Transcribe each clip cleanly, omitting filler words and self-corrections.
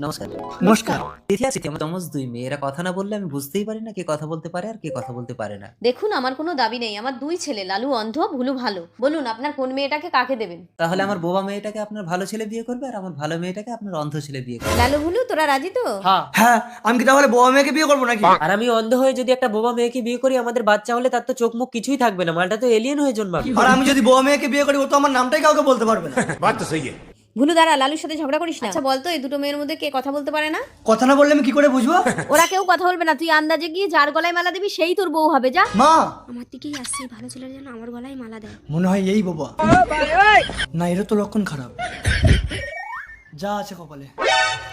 নমস্কার। নমস্কার। তিথি আছে কেমন চমচ দুই মেয়ে, এরা কথা না বললে আমি বুঝতেই পারি না কে কথা বলতে পারে আর কে কথা বলতে পারে না। দেখুন, আমার কোনো দাবি নেই। আমার দুই ছেলে, লালু অন্ধ, ভুলু ভালো। বলুন আপনার কোন মেয়েটাকে কাকে দেবেন? তাহলে আমার বোবা মেয়েটাকে আপনার ভালো ছেলে বিয়ে করবে আর আমার ভালো মেয়েটাকে আপনার অন্ধ ছেলে বিয়ে করবে। লালু ভুলু, তোরা রাজি তো? হ্যাঁ, আমি কি তাহলে বউ মেয়েকে বিয়ে করবো নাকি? আর আমি অন্ধ হয়ে যদি একটা বোবা মেয়েকে বিয়ে করি, আমাদের বাচ্চা হলে তার তো চোখ মুখ কিছুই থাকবে না, মালটা তো এলিয়েন হয়ে জন্মাবে। আর আমি যদি বউ মেয়েকে বিয়ে করি, ও তো আমার নামটাই কাউকে বলতে পারবে না। ভুলু দাঁড়া, লালুর সাথে ঝগড়া করিস না। আচ্ছা বলতো, এই দুটো মেয়ের মধ্যে কে কথা বলতে পারে না? কথা না বললে আমি কি করে বুঝবো? ওরা কেউ কথা বলবে না, তুই আন্দাজে গিয়ে যার গলায় মালা দিবি সেই তোর বউ হবে। যা। মা, আমার দিকেই আসছে, ভালো ছেলের জন্য আমার গলায় মালা দেয়। মনে হয় এই বাবা। না, এর তো লক্ষণ খারাপ। যা আছে কপালে।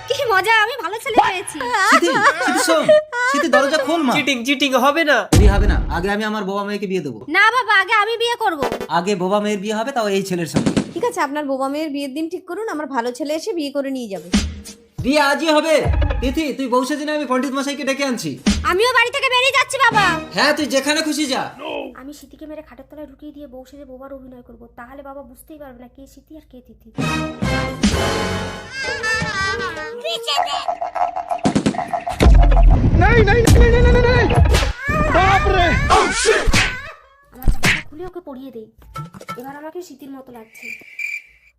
কি মজা, আমি ভালো ছেলে পেয়েছি। সিথি, সিথি শোন, সিথি দরজা খোল মা। চিটিং চিটিং হবে না। বিয়ে হবে না, আগে আমি আমার বোবা মেয়েকে বিয়ে দেবো। না বাবা, আগে আমি বিয়ে করব। আগে বোবা মেয়ের বিয়ে হবে, তাও এই ছেলের সঙ্গে। ঠিক আছে, আপনার বোবা মেয়ের বিয়ের দিন ঠিক করুন, আমার ভালো ছেলে এসে বিয়ে করে নিয়ে যাবে। বিয়ে আজই হবে। তিথি, তুই বউ সেদিনে আমি পণ্ডিত মশাইকে ডেকে আনছি। আমিও বাড়ি থেকে বেরিয়ে যাচ্ছি বাবা। হ্যাঁ, তুই যেখানে খুশি যা। আমি সিতিকে মেরে খাটের তলায় ঢুকিয়ে দিয়ে বউ সেজে বোবার অভিনয় করব, তাহলে বাবা বুঝতেই পারবে না কে সিতি আর কে তিথি। আমার জামাটা খুলে ওকে পরিয়ে দেই। এবার আমাকে সিতির মতো লাগছে।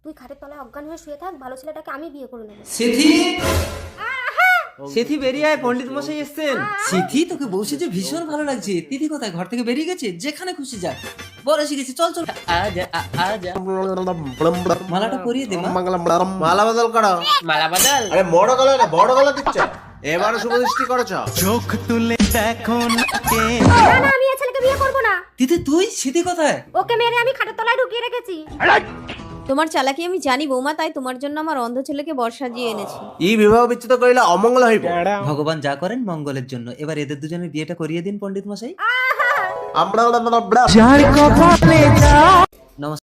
তুই খাটের তলায় অজ্ঞান হয়ে শুয়ে থাক, ভালো ছেলেটাকে আমি বিয়ে করে নেবো। সিথি, সেথি বেরিয়ে আয়, পণ্ডিত মশাই এসছেন। সিথি তোকে বউ সেজে ভীষণ ভালো লাগছে। তিথি কোথায়? ঘর থেকে বেরিয়ে গেছে? যেখানে খুশি যা। বড় এসে গেছে, চল চল। আজা আজা মালাটা পরিয়ে দে মা। মালা বদল করো। মালা বদল। আরে বড় গলা না, বড় গলা দিচ্ছে। এবারে শুভ দৃষ্টি করেছ। না না, আমি এই ছেলেকে বিয়ে করবো না। তিথি তুই? সিথি কোথায়? ওকে মেরে আমি খাটের তলায় ঢুকিয়ে রেখেছি। তোমার চালাকি আমি জানি বৌমা, তাই তোমার জন্য আমার অন্ধ ছেলেকে বর্ষা দিয়ে এনেছি। ই বিবাহ বিচ্ছেদ করিলে অমঙ্গল হইব। ভগবান যা করেন মঙ্গলের জন্য। এবার এদের দুজনের বিয়েটা করিয়ে দিন পণ্ডিত মশাই। আমরা